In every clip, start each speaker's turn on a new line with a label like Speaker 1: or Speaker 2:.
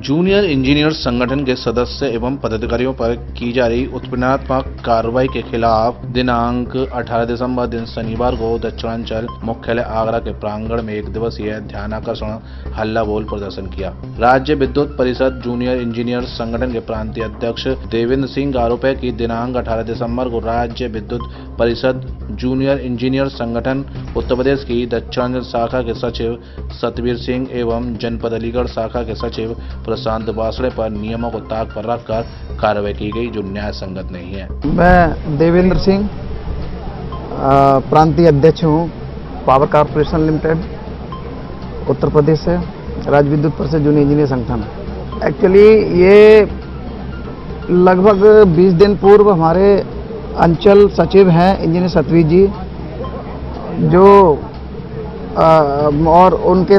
Speaker 1: Junior engineer संगठन के सदस्य एवं पदाधिकारियों पर की जा रही उत्पीड़नात्मक कार्रवाई के खिलाफ दिनांक 18 दिसंबर दिन शनिवार को दक्षिणांचल मुख्यालय आगरा के प्रांगण में एक दिवसीय ध्यानाकर्षण हल्ला बोल प्रदर्शन किया। राज्य विद्युत परिषद जूनियर इंजीनियर संगठन के प्रांतीय अध्यक्ष देवेंद्र सिंह का आरोप है कि दिनांक 18 दिसंबर को राज्य विद्युत परिषद जूनियर इंजीनियर संगठन उत्तर प्रदेश की दक्षिणांचल शाखा के सचिव सतवीर सिंह एवं जनपद अलीगढ़ शाखा के सचिव प्रशांत बासड़े पर नियमों को ताक पर रखकर कार्रवाई की गई, जो न्याय संगत नहीं है।
Speaker 2: मैं देवेंद्र सिंह प्रांतीय अध्यक्ष हूँ power corporation limited Uttar Pradesh से, राज्य विद्युत परिषद जूनियर इंजीनियर संगठन। एक्चुअली ये लगभग 20 दिन पूर्व हमारे अंचल सचिव हैं इंजीनियर सतवीर जी, जो और उनके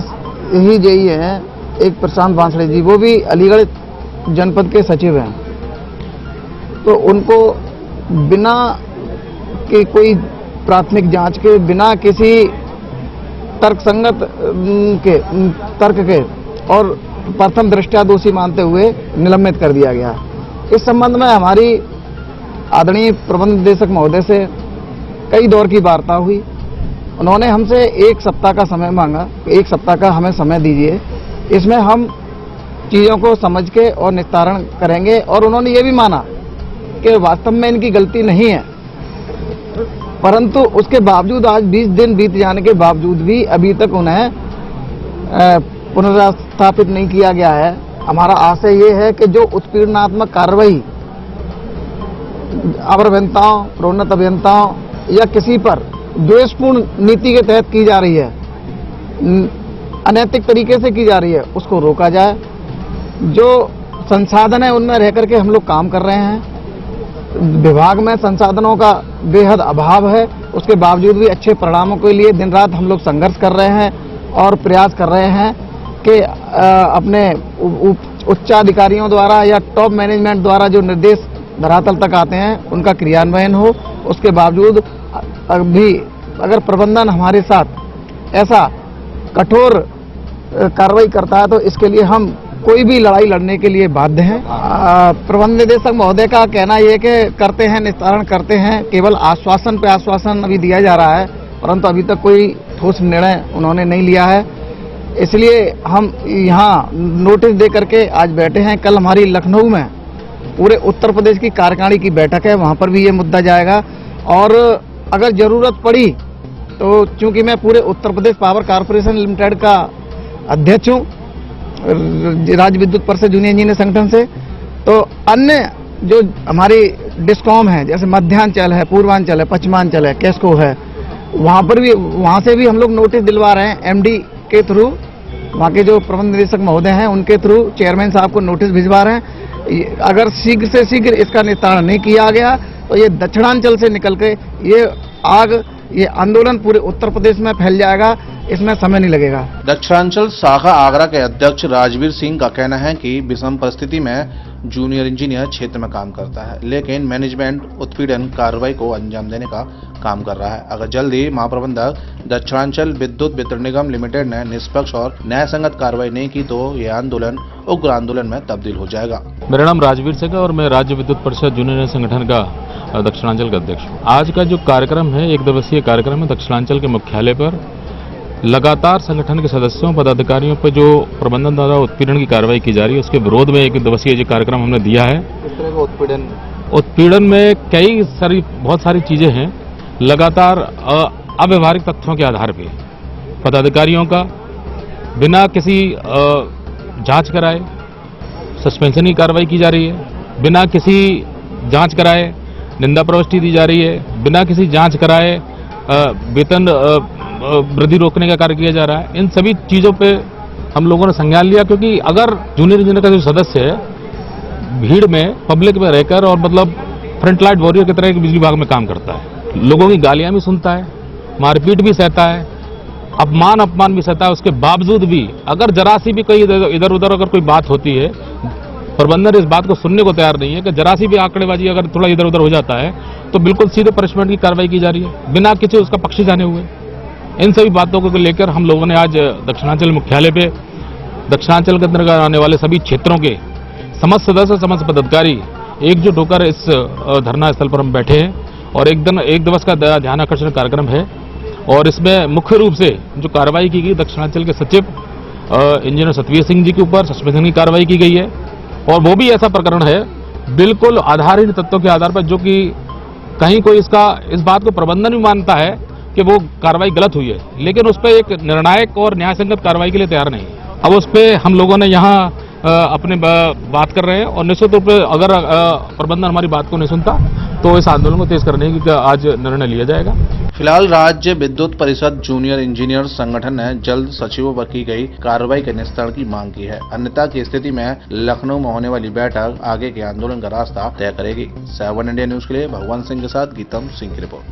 Speaker 2: ही जेई हैं एक प्रशांत बासड़े जी, वो भी अलीगढ़ जनपद के सचिव हैं। तो उनको बिना कि कोई प्राथमिक जांच के, बिना किसी तर्कसंगत तर्क के और प्रथम दृष्टया दोषी मानते हुए निलंबित कर दिया गया। इस संबंध में हमारी आदरणीय प्रबंध निदेशक महोदय से कई दौर की वार्ता हुई। उन्होंने हमसे 1 सप्ताह का समय मांगा, 1 सप्ताह का हमें समय दीजिए, इसमें हम चीज़ों को समझ के और निस्तारण करेंगे। और उन्होंने ये भी माना कि वास्तव में इनकी गलती नहीं है, परंतु उसके बावजूद आज 20 दिन बीत जाने के बावजूद भी अभी तक उन्हें पुनर्स्थापित नहीं किया गया है। हमारा आशय ये है कि जो उत्पीड़नात्मक कार्रवाई अवर अभियंताओं, प्रोन्नत अभियंताओं या किसी पर द्वेषपूर्ण नीति के तहत की जा रही है, अनैतिक तरीके से की जा रही है, उसको रोका जाए। जो संसाधन है उनमें रह करके हम लोग काम कर रहे हैं। विभाग में संसाधनों का बेहद अभाव है, उसके बावजूद भी अच्छे परिणामों के लिए दिन रात हम लोग संघर्ष कर रहे हैं और प्रयास कर रहे हैं कि अपने उच्चाधिकारियों द्वारा या टॉप मैनेजमेंट द्वारा जो निर्देश धरातल तक आते हैं उनका क्रियान्वयन हो। उसके बावजूद भी अगर प्रबंधन हमारे साथ ऐसा कठोर कार्रवाई करता है तो इसके लिए हम कोई भी लड़ाई लड़ने के लिए बाध्य हैं। प्रबंध निदेशक महोदय का कहना यह कि करते हैं, निस्तारण करते हैं, केवल आश्वासन पे आश्वासन अभी दिया जा रहा है, परंतु अभी तक कोई ठोस निर्णय उन्होंने नहीं लिया है। इसलिए हम यहाँ नोटिस दे करके आज बैठे हैं। कल हमारी लखनऊ में पूरे उत्तर प्रदेश की कार्यकारिणी की बैठक है, वहाँ पर भी ये मुद्दा जाएगा। और अगर जरूरत पड़ी तो चूंकि मैं पूरे Uttar Pradesh power corporation limited का अध्यक्ष हूँ राज्य विद्युत परिषद जूनियर इंजीनियर संगठन से, तो अन्य जो हमारी डिस्कॉम है जैसे मध्यांचल है, पूर्वांचल है, पश्चिमांचल है, कैस्को है, वहाँ से भी हम लोग नोटिस दिलवा रहे हैं एमडी के थ्रू। वहाँ के जो प्रबंध निदेशक महोदय हैं उनके थ्रू चेयरमैन साहब को नोटिस भिजवा रहे हैं। अगर शीघ्र से शीघ्र इसका निस्तारण नहीं किया गया तो ये दक्षिणांचल से निकल के ये आंदोलन पूरे उत्तर प्रदेश में फैल जाएगा, इसमें समय नहीं लगेगा।
Speaker 1: दक्षिणांचल शाखा आगरा के अध्यक्ष राजवीर सिंह का कहना है कि विषम परिस्थिति में जूनियर इंजीनियर क्षेत्र में काम करता है, लेकिन मैनेजमेंट उत्पीड़न कार्रवाई को अंजाम देने का काम कर रहा है। अगर जल्दी महाप्रबंधक दक्षिणांचल विद्युत वितरण निगम लिमिटेड ने निष्पक्ष और न्याय संगत कार्रवाई नहीं की तो ये आंदोलन उग्र आंदोलन में तब्दील हो जाएगा।
Speaker 3: मेरा नाम राजवीर सिंह है और मैं राज्य विद्युत परिषद जूनियर संगठन का दक्षिणांचल का अध्यक्ष हूँ। आज का जो कार्यक्रम है, एक दिवसीय कार्यक्रम है दक्षिणांचल के मुख्यालय पर। लगातार संगठन के सदस्यों, पदाधिकारियों पर जो प्रबंधन द्वारा उत्पीड़न की कार्रवाई की जा रही है उसके विरोध में एक दिवसीय जो कार्यक्रम हमने दिया है।
Speaker 2: किस तरह का
Speaker 3: उत्पीड़न में बहुत सारी चीजें हैं। लगातार अव्यवहारिक तथ्यों के आधार पे पदाधिकारियों का बिना किसी जांच कराए सस्पेंशन की कार्रवाई की जा रही है, बिना किसी जांच कराए निंदा प्रविष्टि दी जा रही है, बिना किसी जांच कराए वेतन वृद्धि रोकने का कार्य किया जा रहा है। इन सभी चीजों पे हम लोगों ने संज्ञान लिया, क्योंकि अगर जूनियर इंजीनियर का जो सदस्य है भीड़ में, पब्लिक में रहकर और मतलब फ्रंट लाइट वॉरियर की तरह बिजली विभाग में काम करता है, लोगों की गालियां भी सुनता है, मारपीट भी सहता है, अपमान भी सहता है, उसके बावजूद भी अगर जरा सी भी कोई इधर उधर अगर कोई बात होती है, प्रबंधन इस बात को सुनने को तैयार नहीं है कि जरा सी भी आंकड़ेबाजी अगर थोड़ा इधर उधर हो जाता है तो बिल्कुल सीधे पनिशमेंट की कार्रवाई की जा रही है बिना किसी उसका पक्ष जाने हुए। इन सभी बातों को लेकर हम लोगों ने आज दक्षिणांचल मुख्यालय पे दक्षिणांचल के अंतर्गत आने वाले सभी क्षेत्रों के समस्त सदस्य, समस्त पदाधिकारी एकजुट होकर इस धरना स्थल पर हम बैठे हैं और एक दिवस का ध्यान आकर्षण कार्यक्रम है। और इसमें मुख्य रूप से जो कार्रवाई की गई दक्षिणांचल के सचिव इंजीनियर सतवीर सिंह जी के ऊपर सस्पेंशन की कार्रवाई की गई है और वो भी ऐसा प्रकरण है बिल्कुल आधारहीन तथ्यों के आधार पर, जो कि कहीं कोई इस बात को प्रबंधन भी मानता है कि वो कार्रवाई गलत हुई है, लेकिन उस पर एक निर्णायक और न्यायसंगत कार्रवाई के लिए तैयार नहीं। अब उस पर हम लोगों ने यहाँ अपने बात कर रहे हैं और निश्चित रूप से अगर प्रबंधन हमारी बात को नहीं सुनता तो इस आंदोलन को तेज करने की आज निर्णय लिया जाएगा।
Speaker 1: फिलहाल राज्य विद्युत परिषद जूनियर इंजीनियर संगठन ने जल्द सचिवों पर की गई कार्रवाई के निस्तारण की मांग की है, अन्यथा की स्थिति में लखनऊ में होने वाली बैठक आगे के आंदोलन का रास्ता तय करेगी। 7 इंडिया न्यूज के लिए भगवान सिंह के साथ गीतम सिंह की रिपोर्ट।